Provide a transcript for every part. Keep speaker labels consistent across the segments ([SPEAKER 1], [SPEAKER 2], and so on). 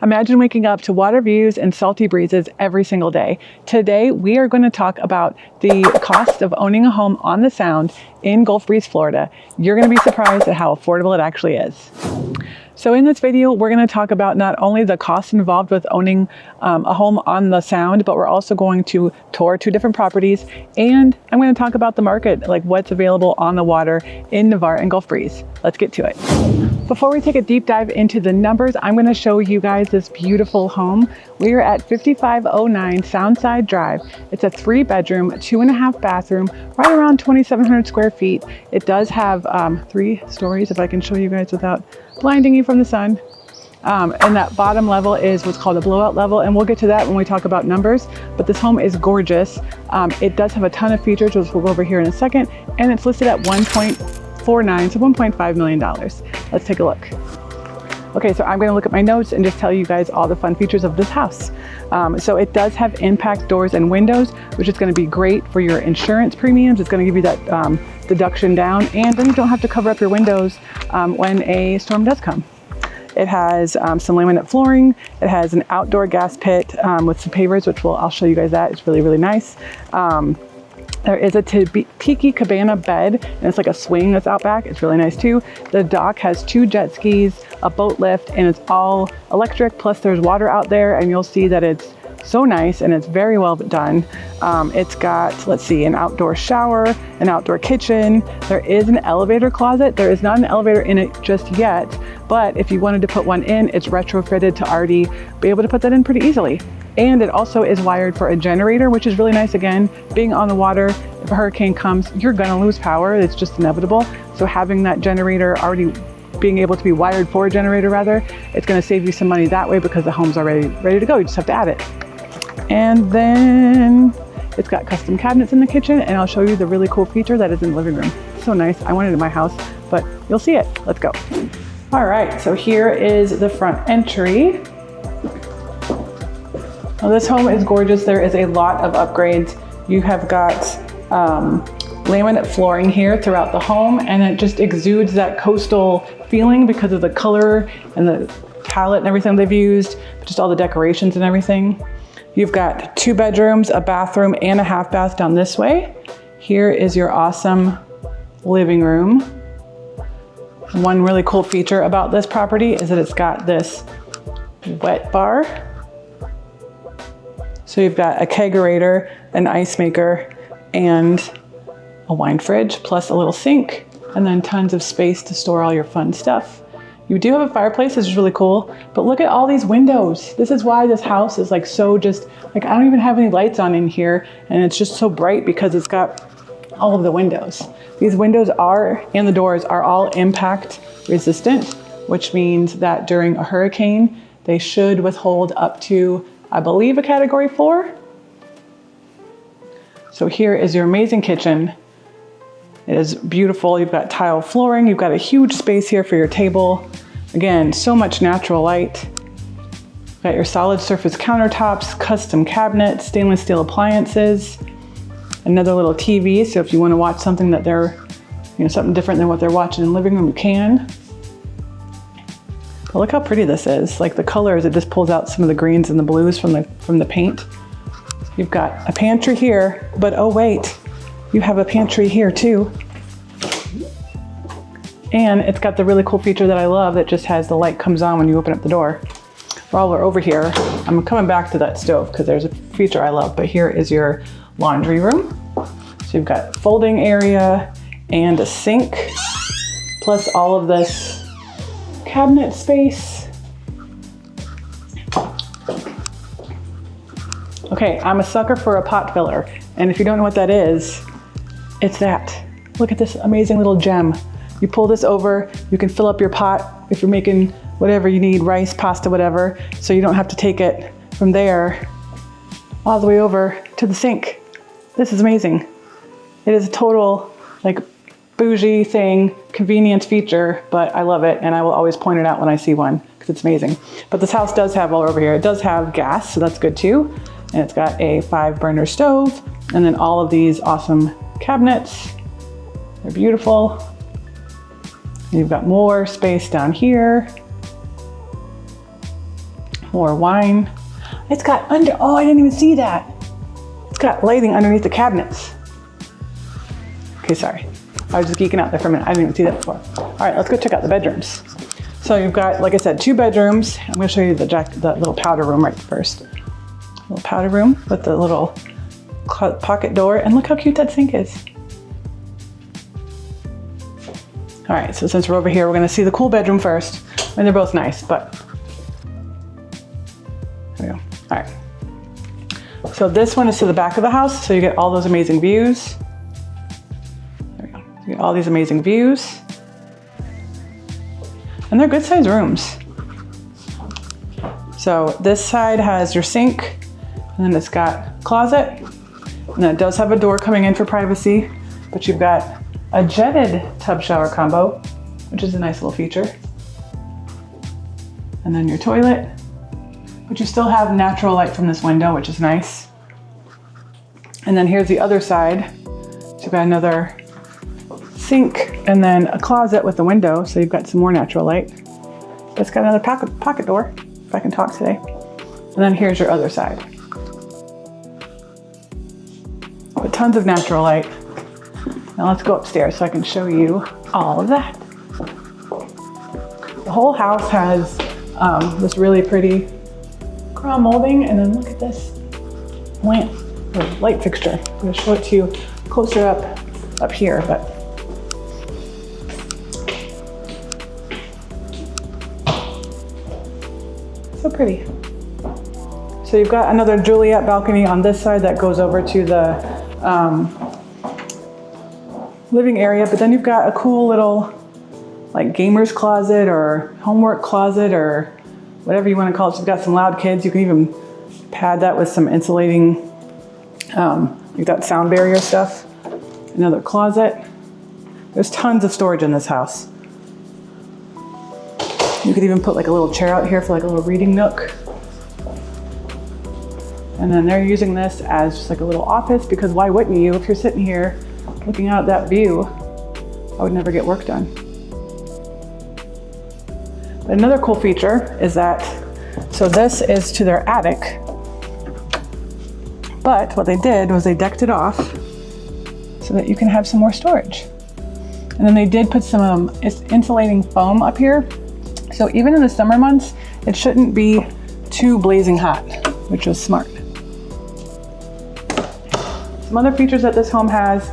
[SPEAKER 1] Imagine waking up to water views and salty breezes every single day. Today, we are going to talk about the cost of owning a home on the Sound in Gulf Breeze, Florida. You're going to be surprised at how affordable it actually is. So in this video, we're going to talk about not only the costs involved with owning a home on the Sound, but we're also going to tour 2 different properties, and I'm going to talk about the market, like what's available on the water in Navarre and Gulf Breeze. Let's get to it. Before we take a deep dive into the numbers, I'm going to show you guys this beautiful home. We are at 5509 Soundside Drive. It's a 3-bedroom, 2.5 bathroom, right around 2,700 square feet. It does have 3 stories, if I can show you guys without blinding you from the sun. And that bottom level is what's called a blowout level, and we'll get to that when we talk about numbers. But this home is gorgeous. It does have a ton of features, which we'll go over here in a second, and it's listed at $1.49, so $1.5 million. Let's take a look. Okay, so I'm going to look at my notes and just tell you guys all the fun features of this house. So it does have impact doors and windows, which is going to be great for your insurance premiums. It's going to give you that deduction down, and then you don't have to cover up your windows when a storm does come. It has some laminate flooring. It has an outdoor gas pit with some pavers, which I'll show you guys that. It's really, really nice. There is a tiki cabana bed, and it's like a swing that's out back. It's really nice too. The dock has 2 jet skis, a boat lift, and it's all electric. Plus there's water out there, and you'll see that it's so nice and it's very well done. It's got, let's see, an outdoor shower, an outdoor kitchen. There is an elevator closet. There is not an elevator in it just yet, but if you wanted to put one in, it's retrofitted to already be able to put that in pretty easily. And it also is wired for a generator, which is really nice. Again, being on the water, if a hurricane comes, you're gonna lose power. It's just inevitable. So having that generator already being able to be wired for a generator rather, it's gonna save you some money that way because the home's already ready to go. You just have to add it. And then it's got custom cabinets in the kitchen, and I'll show you the really cool feature that is in the living room. So nice. I want it in my house, but you'll see it. Let's go. All right, so here is the front entry. Well, this home is gorgeous. There is a lot of upgrades. You have got laminate flooring here throughout the home, and it just exudes that coastal feeling because of the color and the palette and everything they've used, just all the decorations and everything. You've got 2 bedrooms, a bathroom, and a half bath down this way. Here is your awesome living room. One really cool feature about this property is that it's got this wet bar. So you've got a kegerator, an ice maker, and a wine fridge, plus a little sink, and then tons of space to store all your fun stuff. You do have a fireplace, which is really cool, but look at all these windows. This is why this house is like so just, like I don't even have any lights on in here, and it's just so bright because it's got all of the windows. These windows and the doors are all impact resistant, which means that during a hurricane, they should withhold up to, I believe, a category 4. So here is your amazing kitchen. It is beautiful. You've got tile flooring. You've got a huge space here for your table. Again, so much natural light. You've got your solid surface countertops, custom cabinets, stainless steel appliances, another little TV. So if you want to watch something that something different than what they're watching in the living room, you can. But look how pretty this is. Like the colors, it just pulls out some of the greens and the blues from the paint. You've got a pantry here, but oh wait, you have a pantry here too. And it's got the really cool feature that I love that just has the light comes on when you open up the door. While we're over here, I'm coming back to that stove because there's a feature I love, but here is your laundry room. So you've got folding area and a sink, plus all of this cabinet space. Okay, I'm a sucker for a pot filler. And if you don't know what that is, it's that. Look at this amazing little gem. You pull this over, you can fill up your pot if you're making whatever you need, rice, pasta, whatever, so you don't have to take it from there all the way over to the sink. This is amazing. It is a total like bougie thing, convenience feature, but I love it, and I will always point it out when I see one because it's amazing. But this house does have all over here. It does have gas, so that's good too. And it's got a 5-burner stove, and then all of these awesome cabinets. They're beautiful. You've got more space down here. more wine. It's got oh, I didn't even see that. It's got lighting underneath the cabinets. Okay, sorry. I was just geeking out there for a minute. I didn't even see that before. All right, let's go check out the bedrooms. So you've got, like I said, 2 bedrooms. I'm gonna show you the little powder room right first. Little powder room with the little pocket door, and look how cute that sink is. All right, so since we're over here, we're gonna see the cool bedroom first. I mean, they're both nice, but there we go. All right. So this one is to the back of the house, so you get all those amazing views. There we go. You get all these amazing views. And they're good sized rooms. So this side has your sink, and then it's got a closet, and then it does have a door coming in for privacy, but you've got a jetted tub shower combo, which is a nice little feature. And then your toilet, but you still have natural light from this window, which is nice. And then here's the other side. So you've got another sink and then a closet with a window, so you've got some more natural light. It's got another pocket door, if I can talk today. And then here's your other side. But tons of natural light. Now let's go upstairs so I can show you all of that. The whole house has this really pretty crown molding, and then look at this lamp or light fixture. I'm going to show it to you closer up here, but so pretty. So you've got another Juliet balcony on this side that goes over to the living area, but then you've got a cool little like gamer's closet or homework closet or whatever you want to call it. So you've got some loud kids. You can even pad that with some insulating, you've got sound barrier stuff. Another closet. There's tons of storage in this house. You could even put like a little chair out here for like a little reading nook. And then they're using this as just like a little office, because why wouldn't you? If you're sitting here looking out at that view, I would never get work done. But another cool feature is that, so this is to their attic, but what they did was they decked it off so that you can have some more storage. And then they did put some insulating foam up here. So even in the summer months, it shouldn't be too blazing hot, which was smart. Some other features that this home has,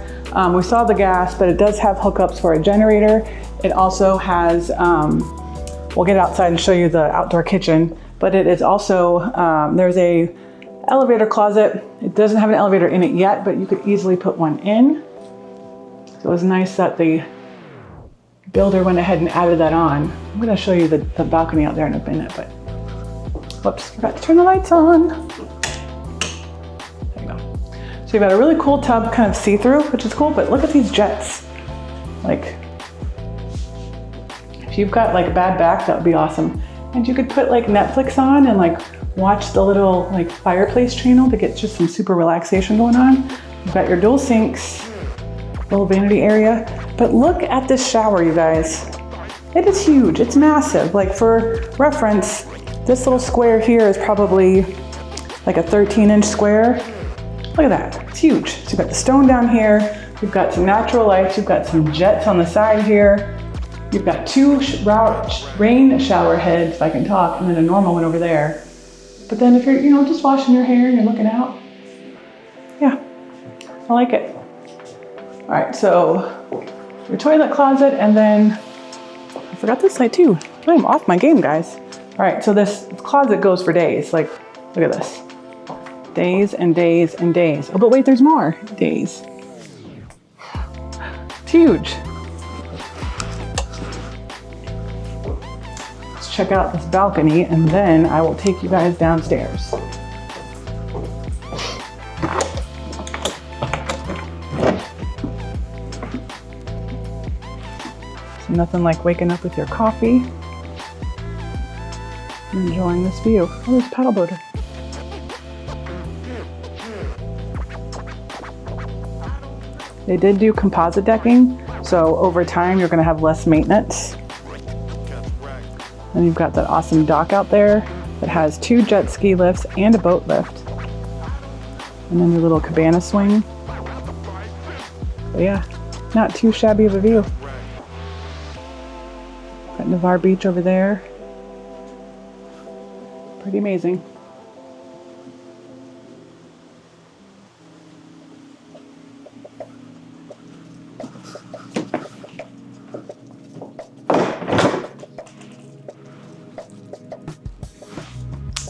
[SPEAKER 1] we saw the gas, but it does have hookups for a generator. It also has, we'll get outside and show you the outdoor kitchen, but it is also, there's a elevator closet. It doesn't have an elevator in it yet, but you could easily put one in. So it was nice that the builder went ahead and added that on. I'm gonna show you the balcony out there in a minute, but whoops, forgot to turn the lights on. There you go. So you've got a really cool tub, kind of see-through, which is cool, but look at these jets. Like, if you've got like a bad back, that would be awesome. And you could put like Netflix on and like watch the little like fireplace channel to get just some super relaxation going on. You've got your dual sinks, little vanity area. But look at this shower, you guys. It is huge, it's massive. Like for reference, this little square here is probably like a 13-inch square. Look at that, it's huge. So you've got the stone down here, you've got some natural lights, you've got some jets on the side here. You've got 2 rain shower heads, if I can talk, and then a normal one over there. But then if you're, just washing your hair and you're looking out, yeah, I like it. All right, so your toilet closet, and then I forgot this side too. I'm off my game, guys. All right, so this closet goes for days. Like, look at this. Days and days and days. Oh, but wait, there's more days. It's huge. Let's check out this balcony, and then I will take you guys downstairs. Nothing like waking up with your coffee and enjoying this view. Oh, there's a paddle boater. They did do composite decking, so over time you're going to have less maintenance. And you've got that awesome dock out there. that has 2 jet ski lifts and a boat lift. And then your little cabana swing. But yeah, not too shabby of a view. Got Navarre Beach over there. Pretty amazing.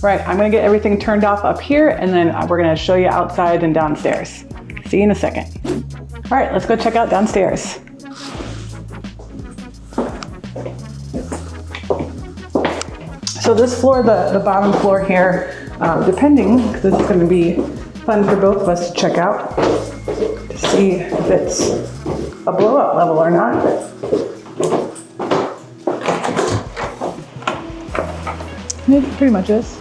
[SPEAKER 1] Right, I'm gonna get everything turned off up here, and then we're gonna show you outside and downstairs. See you in a second. All right, let's go check out downstairs. So this floor, the bottom floor here, depending, because this is gonna be fun for both of us to check out, to see if it's a blowout level or not. It pretty much is.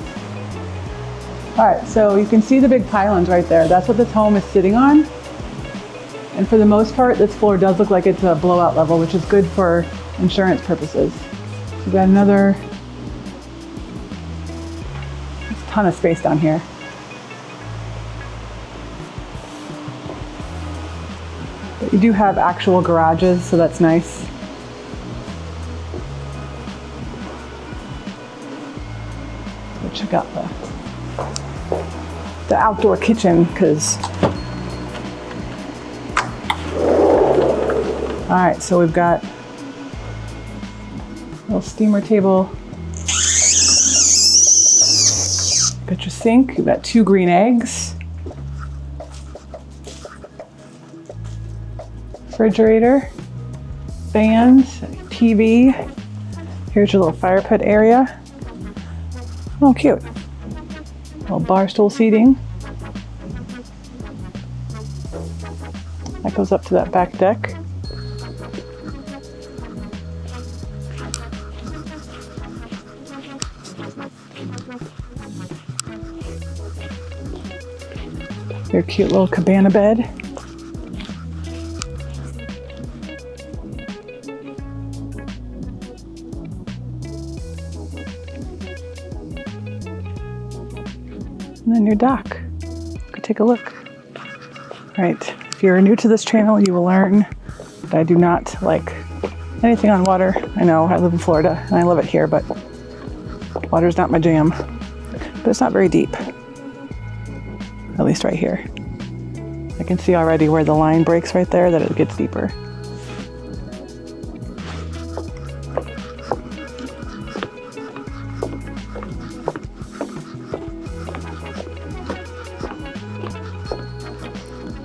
[SPEAKER 1] All right, so you can see the big pylons right there. That's what this home is sitting on. And for the most part, this floor does look like it's a blowout level, which is good for insurance purposes. We've got another ton of space down here. But you do have actual garages, so that's nice. So check out the outdoor kitchen, because all right, so we've got a little steamer table. Got your sink. You've got 2 green eggs. Refrigerator, fans, TV. Here's your little fire pit area. Oh, cute. Little bar stool seating. That goes up to that back deck. Your cute little cabana bed. And then your dock. Go take a look. Right, if you're new to this channel, you will learn that I do not like anything on water. I know, I live in Florida and I love it here, but water's not my jam. But it's not very deep. At least right here. I can see already where the line breaks right there that it gets deeper.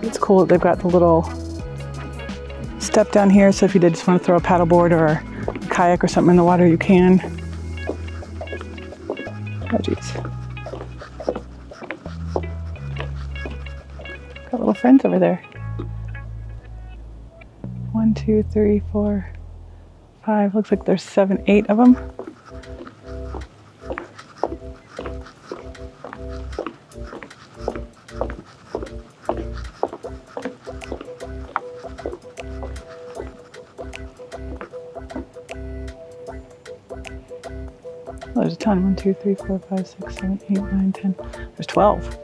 [SPEAKER 1] It's cool that they've got the little step down here, so if you did just want to throw a paddleboard or a kayak or something in the water, you can. Oh geez. Got little friends over there. 1, 2, 3, 4, 5. Looks like there's 7, 8 of them. Oh, there's a ton. 1, 2, 3, 4, 5, 6, 7, 8, 9, 10. There's 12.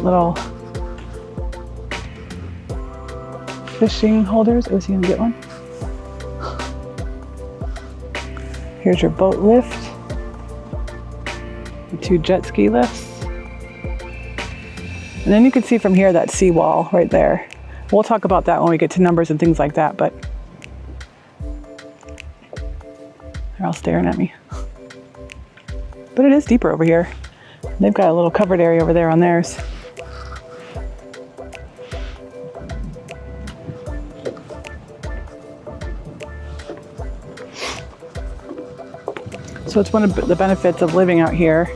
[SPEAKER 1] Little fishing holders. Oh, is he gonna get one? Here's your boat lift. The 2 jet ski lifts. And then you can see from here that seawall right there. We'll talk about that when we get to numbers and things like that, but they're all staring at me. But it is deeper over here. They've got a little covered area over there on theirs. So it's one of the benefits of living out here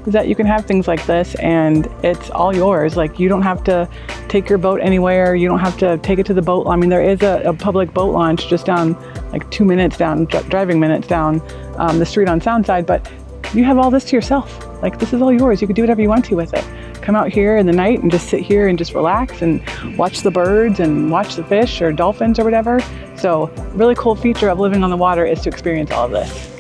[SPEAKER 1] is that you can have things like this and it's all yours. Like you don't have to take your boat anywhere. You don't have to take it to the boat. I mean, there is a public boat launch just down like 2 minutes down, driving minutes down the street on Soundside, but you have all this to yourself. like this is all yours. You can do whatever you want to with it. Come out here in the night and just sit here and just relax and watch the birds and watch the fish or dolphins or whatever. So really cool feature of living on the water is to experience all of this.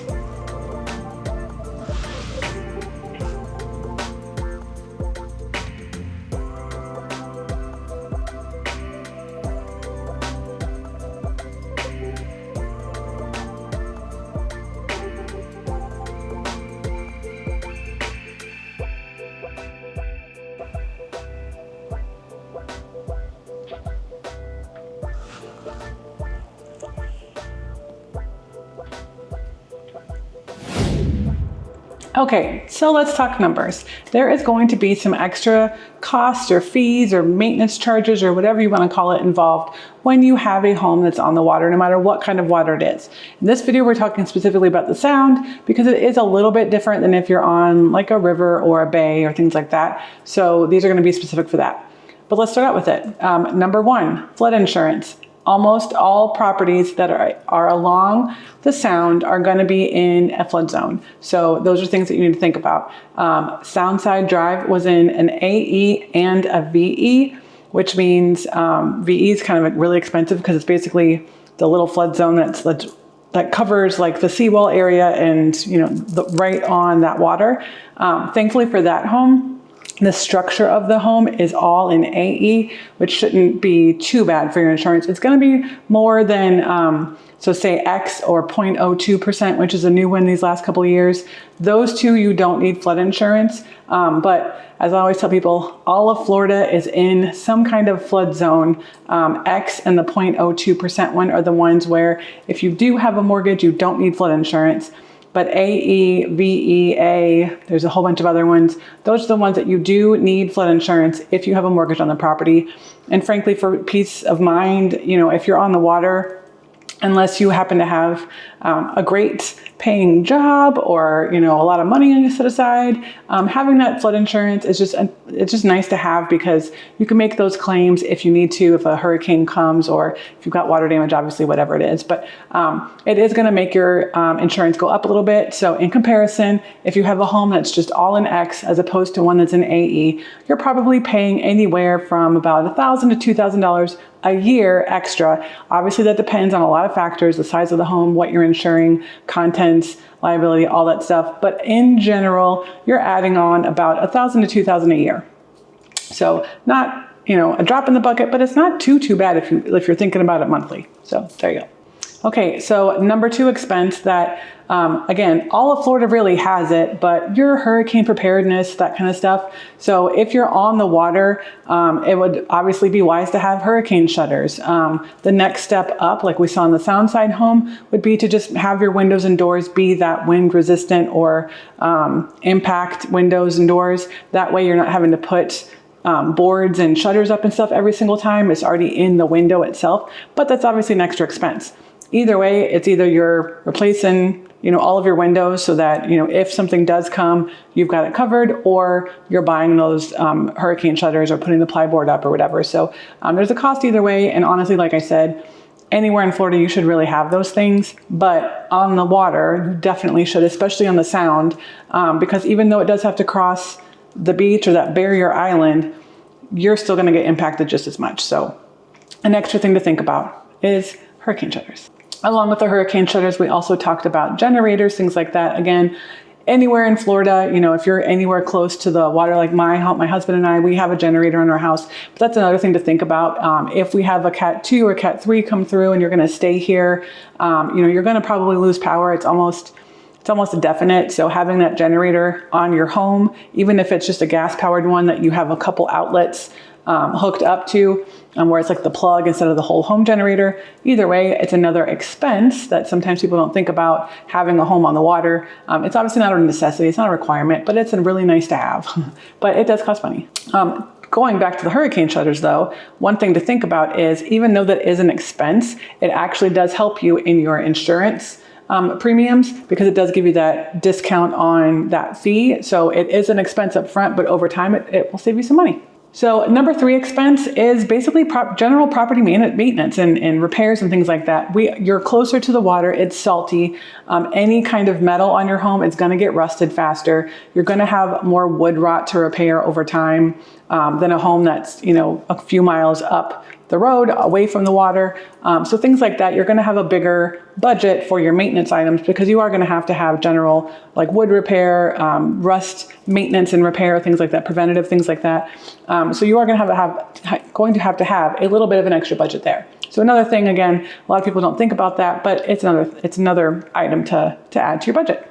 [SPEAKER 1] Okay, so let's talk numbers. There is going to be some extra costs or fees or maintenance charges or whatever you want to call it involved when you have a home that's on the water, no matter what kind of water it is. In this video, we're talking specifically about the sound because it is a little bit different than if you're on like a river or a bay or things like that. So these are going to be specific for that. But let's start out with it. Number one, flood insurance. Almost all properties that are along the sound are going to be in a flood zone. So those are things that you need to think about. Soundside Drive was in an AE and a VE, which means VE is kind of really expensive because it's basically the little flood zone that covers like the seawall area and right on that water. Thankfully for that home, the structure of the home is all in AE, which shouldn't be too bad for your insurance. It's going to be more than, so say X or 0.02%, which is a new one these last couple of years. Those two, you don't need flood insurance. But as I always tell people, all of Florida is in some kind of flood zone. X and the 0.02% one are the ones where if you do have a mortgage, you don't need flood insurance. But AE, VEA, there's a whole bunch of other ones. Those are the ones that you do need flood insurance if you have a mortgage on the property. And frankly, for peace of mind, if you're on the water, unless you happen to have a great paying job or a lot of money set aside, having that flood insurance is it's just nice to have because you can make those claims if you need to, if a hurricane comes or if you've got water damage, obviously whatever it is. But it is going to make your insurance go up a little bit. So in comparison, if you have a home that's just all in X as opposed to one that's in AE, you're probably paying anywhere from about $1,000 to $2,000 a year extra. Obviously that depends on a lot of factors, the size of the home, what you're insuring, contents, liability, all that stuff. But in general, you're adding on about $1,000 to $2,000 a year. So not, a drop in the bucket, but it's not too bad if you're thinking about it monthly. So there you go. Okay, so number two expense that, again, all of Florida really has it, but your hurricane preparedness, that kind of stuff. So if you're on the water, it would obviously be wise to have hurricane shutters. The next step up, like we saw in the Soundside home, would be to just have your windows and doors be that wind resistant or impact windows and doors. That way you're not having to put boards and shutters up and stuff every single time. It's already in the window itself, but that's obviously an extra expense. Either way, it's either you're replacing, all of your windows so that, if something does come, you've got it covered, or you're buying those hurricane shutters or putting the plyboard up or whatever. So there's a cost either way. And honestly, like I said, anywhere in Florida, you should really have those things. But on the water, you definitely should, especially on the Sound, because even though it does have to cross the beach or that barrier island, you're still going to get impacted just as much. So an extra thing to think about is hurricane shutters. Along with the hurricane shutters, we also talked about generators, things like that. Again, anywhere in Florida, if you're anywhere close to the water, like my husband and I, we have a generator in our house. But that's another thing to think about. If we have a Cat 2 or Cat 3 come through and you're going to stay here, you're going to probably lose power. It's almost a definite. So having that generator on your home, even if it's just a gas powered one that you have a couple outlets hooked up to, where it's like the plug instead of the whole home generator. Either way, it's another expense that sometimes people don't think about having a home on the water. It's obviously not a necessity, it's not a requirement, but it's really nice to have. But it does cost money. Going back to the hurricane shutters though, one thing to think about is even though that is an expense, it actually does help you in your insurance premiums because it does give you that discount on that fee. So it is an expense up front, but over time it will save you some money. So number 3 expense is basically general property maintenance and repairs and things like that. You're closer to the water, it's salty. Any kind of metal on your home is gonna get rusted faster. You're gonna have more wood rot to repair over time than a home that's, a few miles up the road away from the water. So things like that, you're going to have a bigger budget for your maintenance items because you are going to have general like wood repair, rust maintenance and repair, things like that, preventative things like that. So you are going to have to have a little bit of an extra budget there. So another thing, again, a lot of people don't think about that, but it's another item to add to your budget.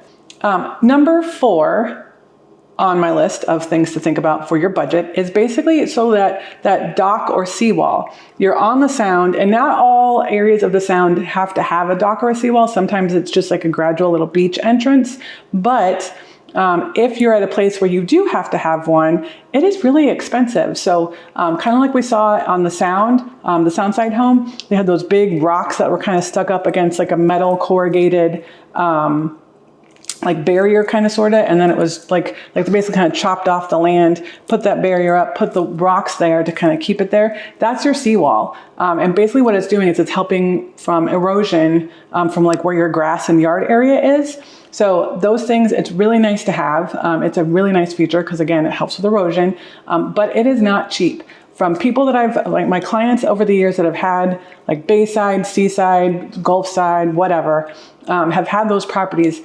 [SPEAKER 1] Number 4 on my list of things to think about for your budget is basically so that dock or seawall. You're on the Sound, and not all areas of the Sound have to have a dock or a seawall. Sometimes it's just like a gradual little beach entrance. But if you're at a place where you do have to have one, it is really expensive. So kind of like we saw on the Sound, the Soundside home, they had those big rocks that were kind of stuck up against like a metal corrugated like barrier kind of sorta, and then it was like they basically kind of chopped off the land, put that barrier up, put the rocks there to kind of keep it there. That's your seawall. And basically what it's doing is it's helping from erosion from like where your grass and yard area is. So those things, it's really nice to have. It's a really nice feature because again, it helps with erosion, but it is not cheap. From people that like my clients over the years that have had like Bayside, Seaside, Gulf Side, whatever, have had those properties,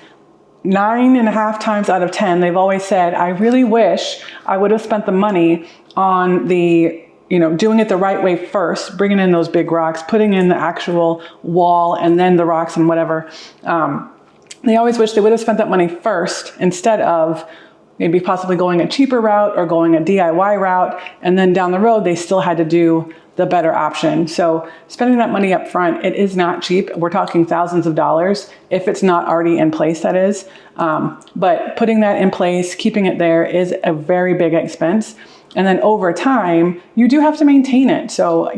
[SPEAKER 1] 9.5 times out of 10, they've always said, I really wish I would have spent the money on doing it the right way first, bringing in those big rocks, putting in the actual wall and then the rocks and whatever. They always wish they would have spent that money first instead of maybe possibly going a cheaper route or going a DIY route. And then down the road, they still had to do the better option. So spending that money up front, it is not cheap. We're talking thousands of dollars if it's not already in place, that is. But putting that in place, keeping it there is a very big expense. And then over time, you do have to maintain it. So,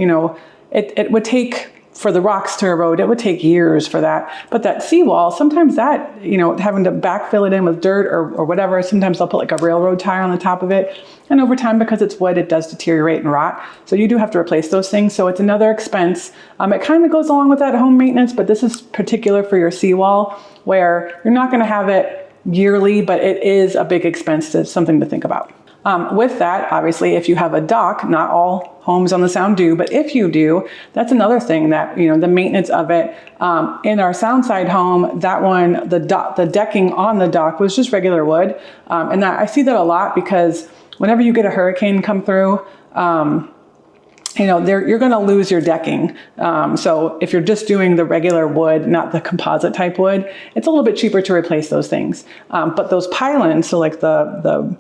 [SPEAKER 1] it would take, for the rocks to erode, it would take years for that. But that seawall, sometimes that, having to backfill it in with dirt or whatever, sometimes they'll put like a railroad tie on the top of it. And over time, because it's wood, it does deteriorate and rot. So you do have to replace those things. So it's another expense. It kind of goes along with that home maintenance, but this is particular for your seawall where you're not going to have it yearly, but it is a big expense. It's something to think about. With that, obviously, if you have a dock, not all homes on the Sound do, but if you do, that's another thing that, the maintenance of it. In our Soundside home, that one, the decking on the dock was just regular wood. And that I see that a lot because whenever you get a hurricane come through, you're going to lose your decking. So if you're just doing the regular wood, not the composite type wood, it's a little bit cheaper to replace those things. But those pylons, so like the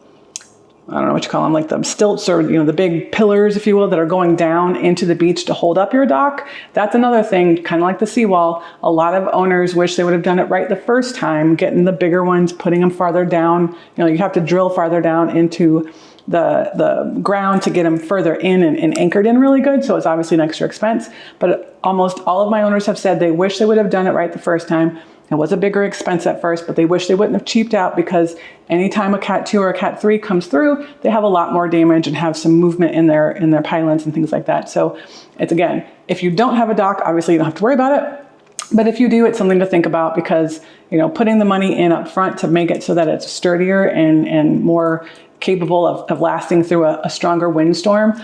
[SPEAKER 1] I don't know what you call them, like the stilts or, the big pillars, if you will, that are going down into the beach to hold up your dock. That's another thing, kind of like the seawall. A lot of owners wish they would have done it right the first time, getting the bigger ones, putting them farther down. You have to drill farther down into the ground to get them further in and anchored in really good. So it's obviously an extra expense. But almost all of my owners have said they wish they would have done it right the first time. It was a bigger expense at first, but they wish they wouldn't have cheaped out because anytime a Cat 2 or a Cat 3 comes through, they have a lot more damage and have some movement in their pylons and things like that. So it's, again, if you don't have a dock, obviously you don't have to worry about it. But if you do, it's something to think about because, putting the money in up front to make it so that it's sturdier and more capable of lasting through a stronger windstorm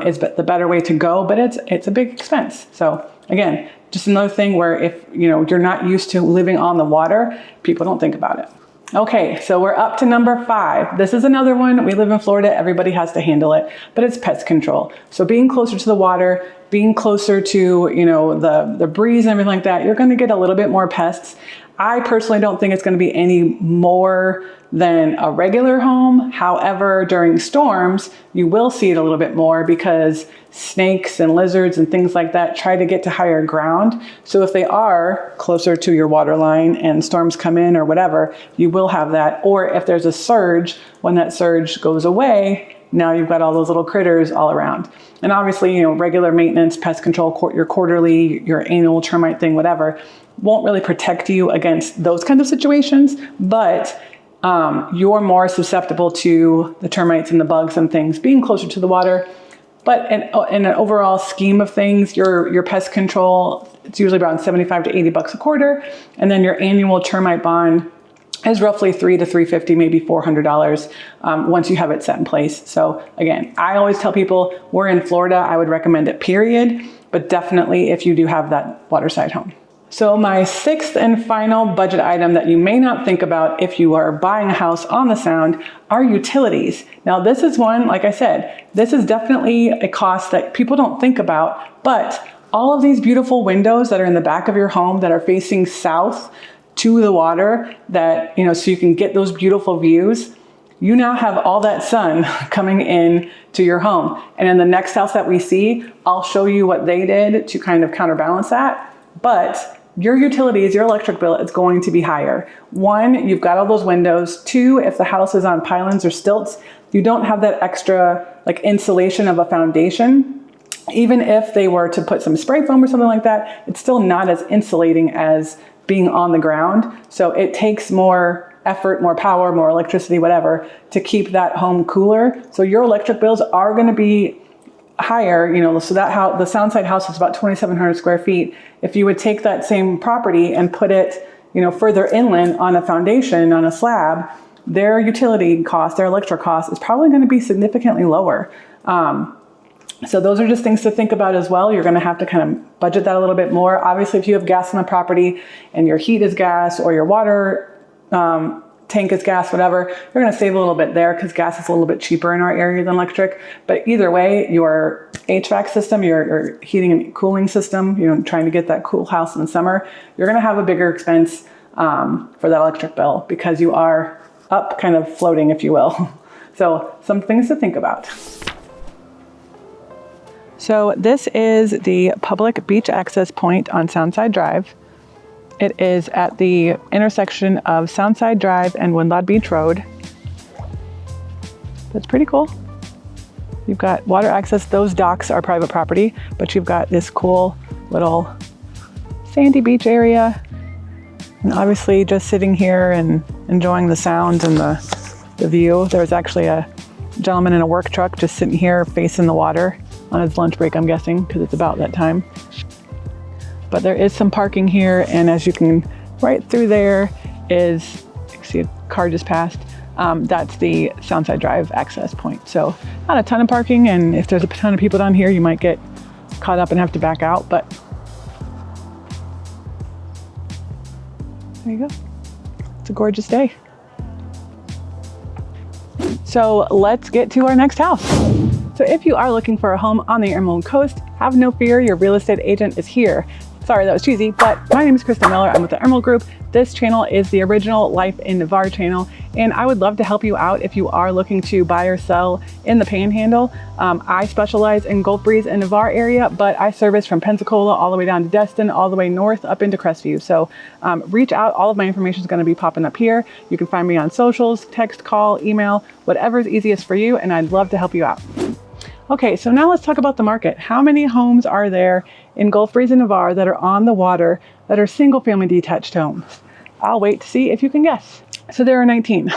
[SPEAKER 1] is the better way to go, but it's a big expense. So again, just another thing where if you're not used to living on the water, people don't think about it. Okay, so we're up to number 5. This is another one. We live in Florida. Everybody has to handle it, but it's pest control. So being closer to the water, being closer to the breeze and everything like that, you're going to get a little bit more pests. I personally don't think it's going to be any more than a regular home. However, during storms, you will see it a little bit more because snakes and lizards and things like that try to get to higher ground. So if they are closer to your water line and storms come in or whatever, you will have that. Or if there's a surge, when that surge goes away, now you've got all those little critters all around. And obviously, regular maintenance, pest control, your quarterly, your annual termite thing, whatever, won't really protect you against those kinds of situations. But you're more susceptible to the termites and the bugs and things being closer to the water. But in an overall scheme of things, your pest control, it's usually around 75 to 80 bucks a quarter. And then your annual termite bond is roughly $300 to $350, maybe $400 once you have it set in place. So again, I always tell people we're in Florida. I would recommend it, period. But definitely if you do have that waterside home. So my sixth and final budget item that you may not think about if you are buying a house on the Sound are utilities. Now this is one, like I said, this is definitely a cost that people don't think about, but all of these beautiful windows that are in the back of your home that are facing south to the water, that, you know, so you can get those beautiful views, you now have all that sun coming in to your home. And in the next house that we see, I'll show you what they did to kind of counterbalance that. But your utilities, your electric bill is going to be higher. One, you've got all those windows. Two, if the house is on pylons or stilts, you don't have that extra like insulation of a foundation. Even if they were to put some spray foam or something like that, it's still not as insulating as being on the ground. So it takes more effort, more power, more electricity, whatever, to keep that home cooler. So your electric bills are going to be higher, you know, so that how the Soundside house is about 2,700 square feet. If you would take that same property and put it, you know, further inland on a foundation, on a slab, their utility cost, their electric cost is probably going to be significantly lower. So those are just things to think about as well. You're going to have to kind of budget that a little bit more. Obviously, if you have gas on the property and your heat is gas or your water tank is gas, whatever, you're going to save a little bit there because gas is a little bit cheaper in our area than electric. But either way, your HVAC system, your heating and cooling system, you know, trying to get that cool house in the summer, you're going to have a bigger expense for that electric bill because you are up kind of floating, if you will. So some things to think about. So this is the public beach access point on Soundside Drive. It is at the intersection of Soundside Drive and Windlaw Beach Road. That's pretty cool. You've got water access. Those docks are private property, but you've got this cool little sandy beach area. And obviously just sitting here and enjoying the sounds and the view. There's actually a gentleman in a work truck just sitting here facing the water on his lunch break, I'm guessing, because it's about that time. But there is some parking here, and as you can, right through there is, you see a car just passed, that's the Soundside Drive access point. So not a ton of parking, and if there's a ton of people down here, you might get caught up and have to back out, but there you go. It's a gorgeous day. So let's get to our next house. So if you are looking for a home on the Emerald Coast, have no fear, your real estate agent is here. Sorry, that was cheesy, but my name is Krista Miller. I'm with the Emerald Group. This channel is the original Life in Navarre channel, and I would love to help you out if you are looking to buy or sell in the Panhandle. I specialize in Gulf Breeze and Navarre area, but I service from Pensacola all the way down to Destin, all the way north up into Crestview. So reach out. All of my information is going to be popping up here. You can find me on socials, text, call, email, whatever is easiest for you, and I'd love to help you out. Okay, so now let's talk about the market. How many homes are there in Gulf Breeze and Navarre that are on the water that are single family detached homes? I'll wait to see if you can guess. So there are 19.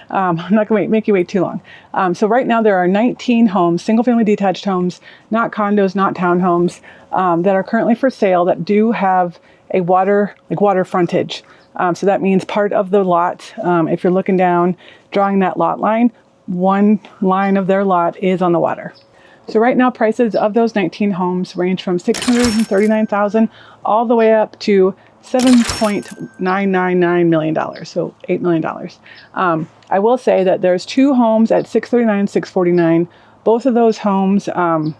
[SPEAKER 1] I'm not going to make you wait too long. So right now there are 19 homes, single family detached homes, not condos, not townhomes, that are currently for sale that do have a water frontage. So that means part of the lot, if you're looking down, drawing that lot line, one line of their lot is on the water. So right now prices of those 19 homes range from $639,000 all the way up to $7.999 million, so $8 million. I will say that there's two homes at $639, $649. Both of those homes, the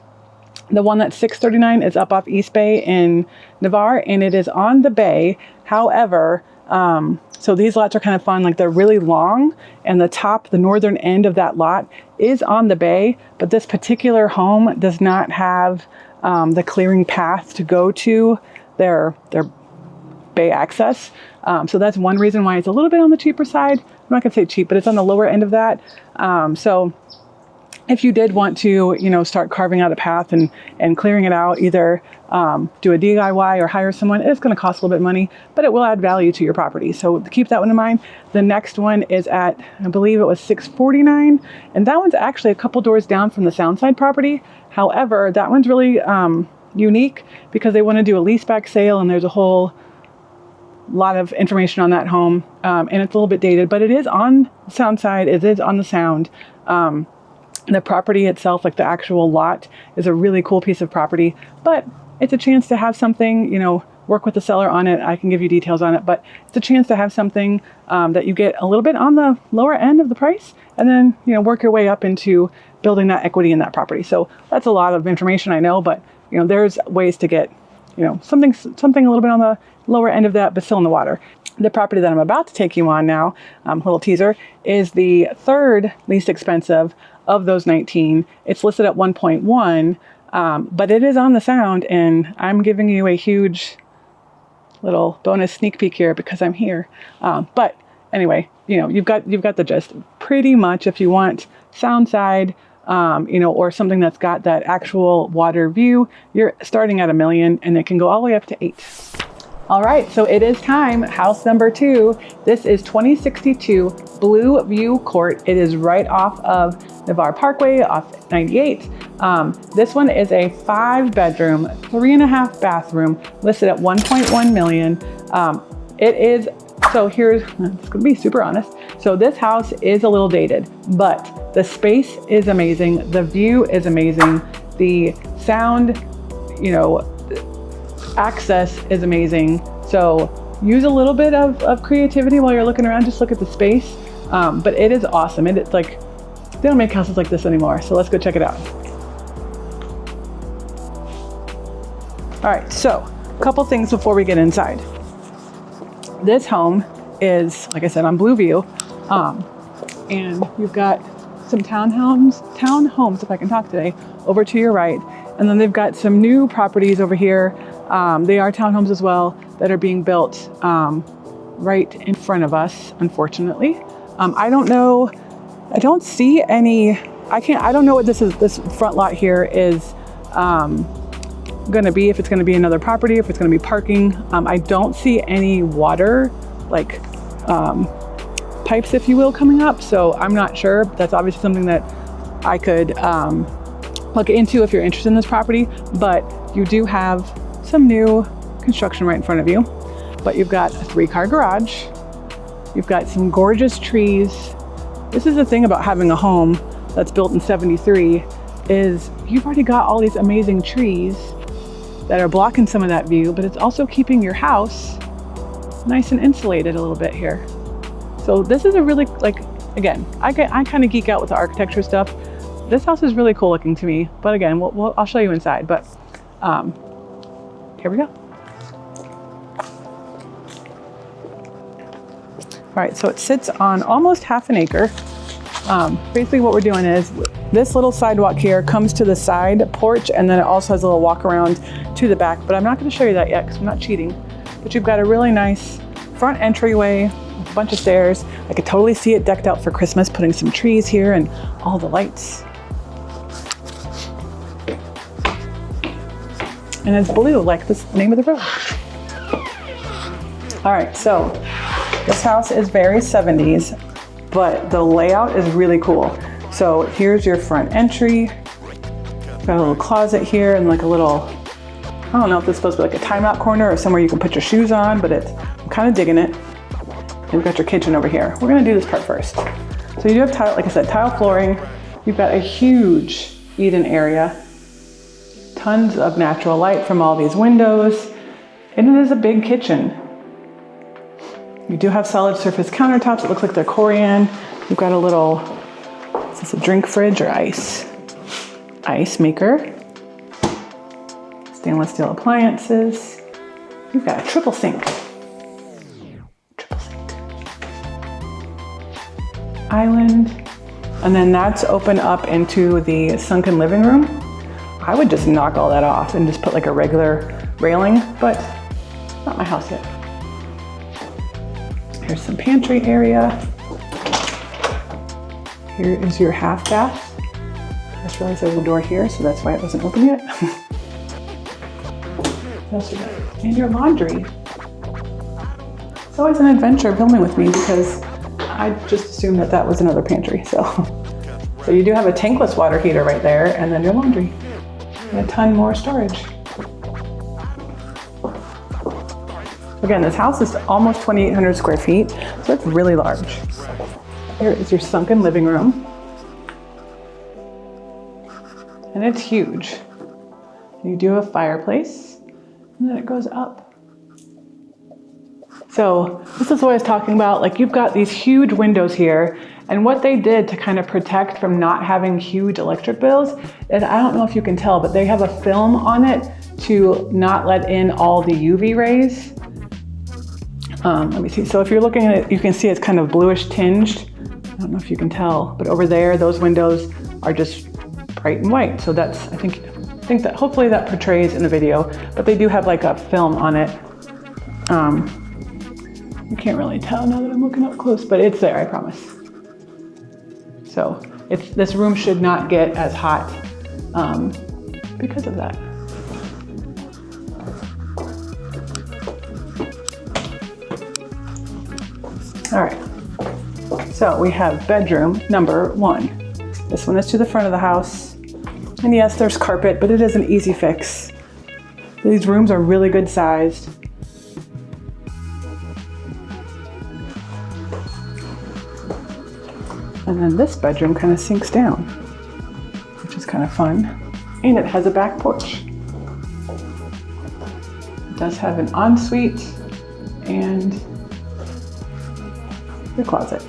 [SPEAKER 1] one that's $639 is up off East Bay in Navarre, and it is on the bay. However, so these lots are kind of fun, like they're really long, and the northern end of that lot is on the bay, but this particular home does not have the clearing path to go to their bay access. So that's one reason why it's a little bit on the cheaper side. I'm not gonna say cheap, but it's on the lower end of that. So If you did want to, start carving out a path and clearing it out, either do a DIY or hire someone, it's going to cost a little bit of money, but it will add value to your property. So keep that one in mind. The next one is at, I believe it was $649, and that one's actually a couple doors down from the Soundside property. However, that one's really unique because they want to do a leaseback sale, and there's a whole lot of information on that home, and it's a little bit dated, but it is on Soundside. It is on the Sound. The property itself, like the actual lot, is a really cool piece of property, but it's a chance to have something, work with the seller on it. I can give you details on it, but it's a chance to have something that you get a little bit on the lower end of the price, and then, work your way up into building that equity in that property. So that's a lot of information, I know, but, there's ways to get, something a little bit on the lower end of that, but still in the water. The property that I'm about to take you on now, little teaser, is the third least expensive of those 19. It's listed at 1.1, but it is on the Sound, and I'm giving you a huge little bonus sneak peek here because I'm here. But anyway, you've got the gist. Pretty much, if you want Sound side, or something that's got that actual water view, you're starting at $1 million, and it can go all the way up to $8 million. All right, so it is time. House number 2. This is 2062 Blue View Court. It is right off of Navarre Parkway, off 98. This one is a 5-bedroom, 3.5 bathroom, listed at 1.1 million. It's gonna be super honest. So this house is a little dated, but the space is amazing. The view is amazing. The sound, access is amazing. So use a little bit of creativity while you're looking around. Just look at the space. But it is awesome. And it's like, they don't make houses like this anymore. So let's go check it out. All right, so a couple things before we get inside. This home is, like I said, on Blue View. And you've got some townhomes, if I can talk today, over to your right. And then they've got some new properties over here. They are townhomes as well that are being built right in front of us, unfortunately. I don't know. I don't see any. I don't know what this front lot here is going to be. If it's going to be another property, if it's going to be parking. I don't see any water, like pipes, if you will, coming up. So I'm not sure. That's obviously something that I could look into if you're interested in this property. But you do have some new construction right in front of you. But you've got a 3-car garage. You've got some gorgeous trees. This is the thing about having a home that's built in 73 is you've already got all these amazing trees that are blocking some of that view, but it's also keeping your house nice and insulated a little bit here. So this is a really, again, I kind of geek out with the architecture stuff. This house is really cool looking to me, but again, I'll show you inside, but here we go. All right, so it sits on almost half an acre. Basically what we're doing is this little sidewalk here comes to the side porch, and then it also has a little walk around to the back, but I'm not gonna show you that yet because I'm not cheating. But you've got a really nice front entryway, a bunch of stairs. I could totally see it decked out for Christmas, putting some trees here and all the lights. And it's blue, like the name of the road. All right, so this house is very 70s, but the layout is really cool. So here's your front entry. Got a little closet here and like a little, I don't know if this is supposed to be like a timeout corner or somewhere you can put your shoes on, but I'm kind of digging it. And you've got your kitchen over here. We're gonna do this part first. So you do have tile, like I said, tile flooring. You've got a huge eat-in area. Tons of natural light from all these windows. And it is a big kitchen. You do have solid surface countertops. It looks like they're Corian. You've got a little, is this a drink fridge or ice maker? Stainless steel appliances. You've got a triple sink. Island. And then that's open up into the sunken living room. I would just knock all that off and just put like a regular railing, but it's not my house yet. Here's some pantry area. Here is your half bath. I just realized there's a door here, so that's why it wasn't open yet. What else we got? And your laundry. It's always an adventure filming with me because I just assumed that that was another pantry. So you do have a tankless water heater right there, and then your laundry. And a ton more storage. Again, this house is almost 2,800 square feet, so it's really large. Here is your sunken living room. And it's huge. You do have a fireplace, and then it goes up. So this is what I was talking about. Like, you've got these huge windows here, and what they did to kind of protect from not having huge electric bills is, I don't know if you can tell, but they have a film on it to not let in all the UV rays. Let me see. So if you're looking at it, you can see it's kind of bluish tinged. I don't know if you can tell, but over there, those windows are just bright and white. So that's, I think that hopefully that portrays in the video, but they do have like a film on it. You can't really tell now that I'm looking up close, but it's there, I promise. So this room should not get as hot because of that. All right, so we have bedroom number 1. This one is to the front of the house. And yes, there's carpet, but it is an easy fix. These rooms are really good sized. And then this bedroom kind of sinks down, which is kind of fun. And it has a back porch. It does have an ensuite and your closet.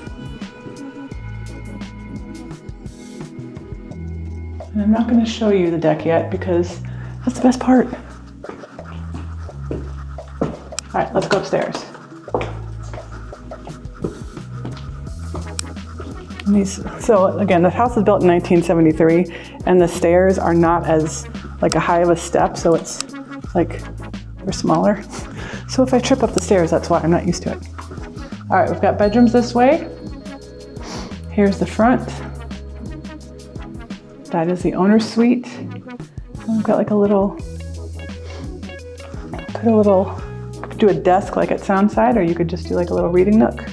[SPEAKER 1] And I'm not going to show you the deck yet because that's the best part. All right, let's go upstairs. So again, the house was built in 1973, and the stairs are not as like a high of a step, so it's like they're smaller. So if I trip up the stairs, that's why I'm not used to it. All right, we've got bedrooms this way. Here's the front. That is the owner's suite. We've got like a little, do a desk like at Soundside, or you could just do like a little reading nook.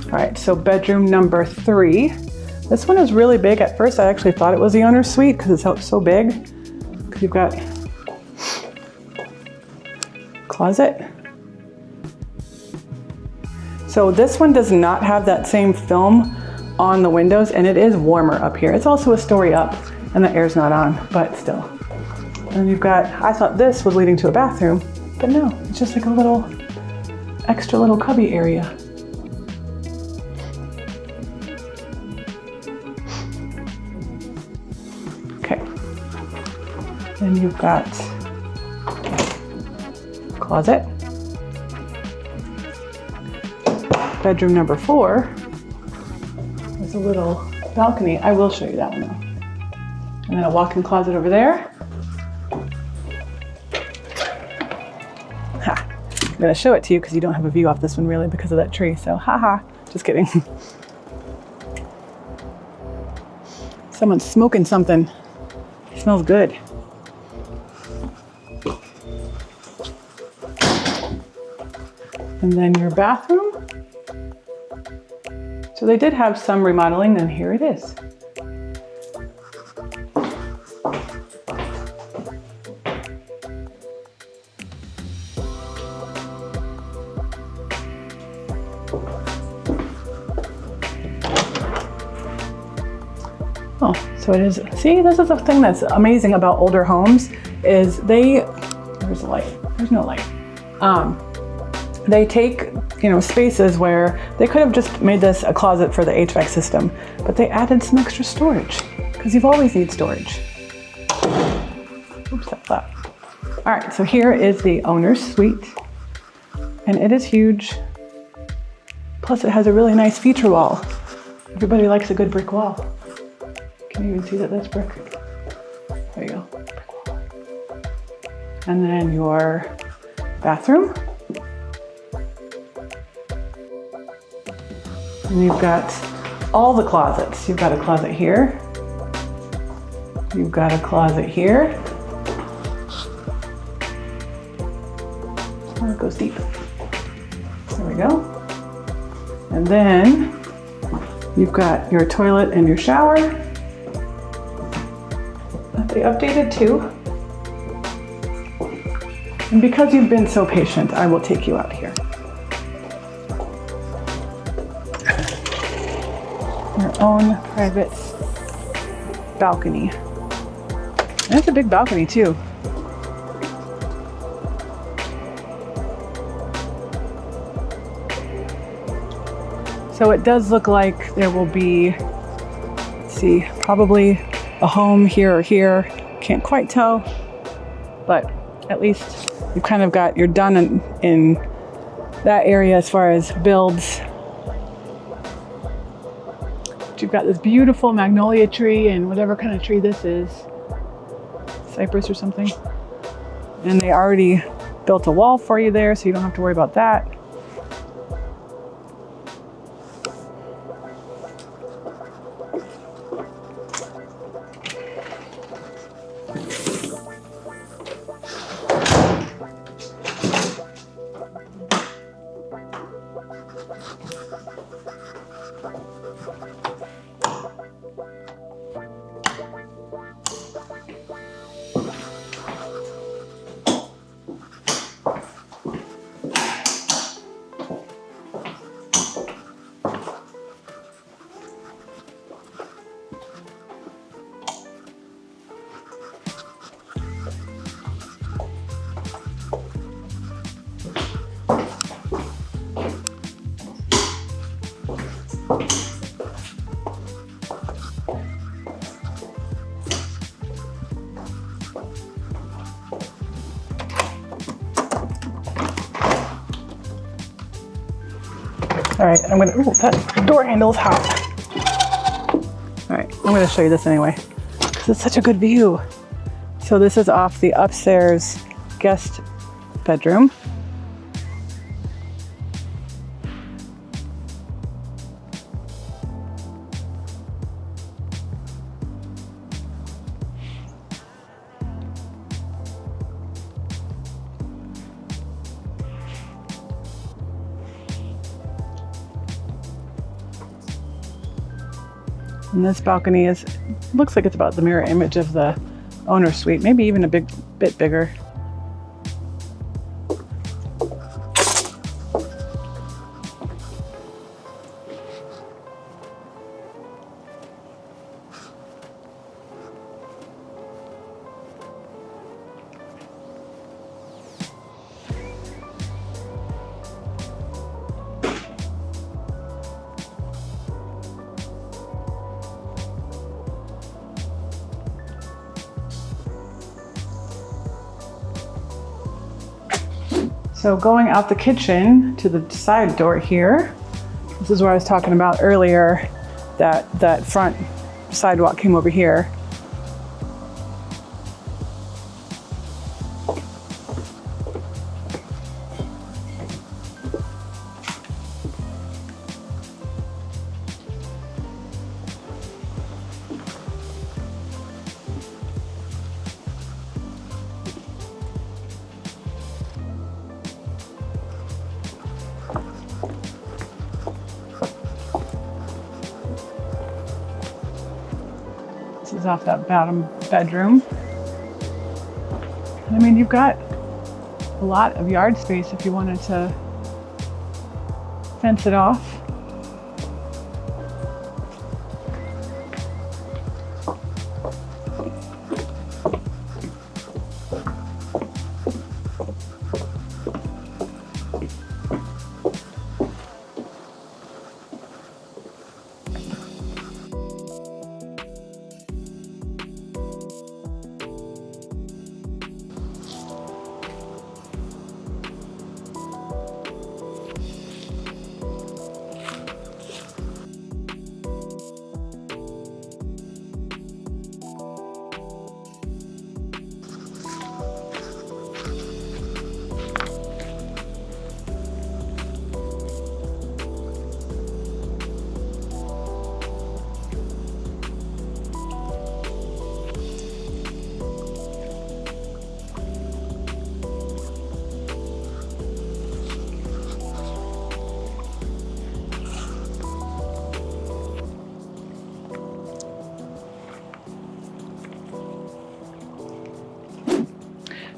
[SPEAKER 1] All right, so bedroom number 3. This one is really big. At first, I actually thought it was the owner's suite because it's so big. You've got closet. So this one does not have that same film on the windows, and it is warmer up here. It's also a story up, and the air's not on, but still. And you've got, I thought this was leading to a bathroom, but no, it's just like a little extra little cubby area. Okay. Then you've got closet. Bedroom number 4 is a little balcony. I will show you that one though. And then a walk-in closet over there. Ha! I'm gonna show it to you because you don't have a view off this one really because of that tree. So haha, just kidding. Someone's smoking something. It smells good. And then your bathroom. So they did have some remodeling, and here it is. Oh, so it is. See, this is the thing that's amazing about older homes is there's a light. There's no light. They take, spaces where they could have just made this a closet for the HVAC system, but they added some extra storage because you've always need storage. Oops, that flat. All right, so here is the owner's suite, and it is huge. Plus, it has a really nice feature wall. Everybody likes a good brick wall. Can you even see that that's brick? There you go, brick wall. And then your bathroom. And you've got all the closets. You've got a closet here. You've got a closet here. Oh, it goes deep. There we go. And then you've got your toilet and your shower that they updated too. And because you've been so patient, I will take you out here. Your own private balcony. And it's a big balcony too. So it does look like there will be, let's see, probably a home here or here. Can't quite tell, but at least you've kind of got, you're done in that area as far as builds. But you've got this beautiful magnolia tree and whatever kind of tree this is, cypress or something. And they already built a wall for you there, so you don't have to worry about that. All right, I'm gonna, ooh, that door handle's hot. All right, I'm gonna show you this anyway, because it's such a good view. So this is off the upstairs guest bedroom. And this balcony looks like it's about the mirror image of the owner's suite, maybe even a bit bigger. So going out the kitchen to the side door here, this is where I was talking about earlier, that front sidewalk came over here. This is off that bottom bedroom. I mean, you've got a lot of yard space if you wanted to fence it off.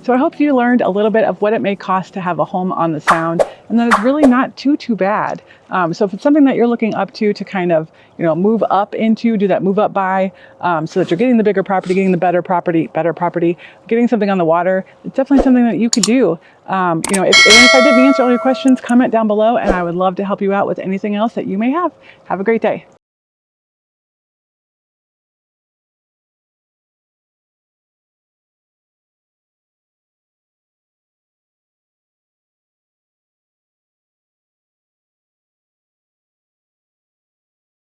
[SPEAKER 1] So I hope you learned a little bit of what it may cost to have a home on the Sound, and that it's really not too bad. So if it's something that you're looking up to kind of, move up into, do that move up buy, so that you're getting the bigger property, getting the better property, getting something on the water, it's definitely something that you could do. If I didn't answer all your questions, comment down below, and I would love to help you out with anything else that you may have. Have a great day.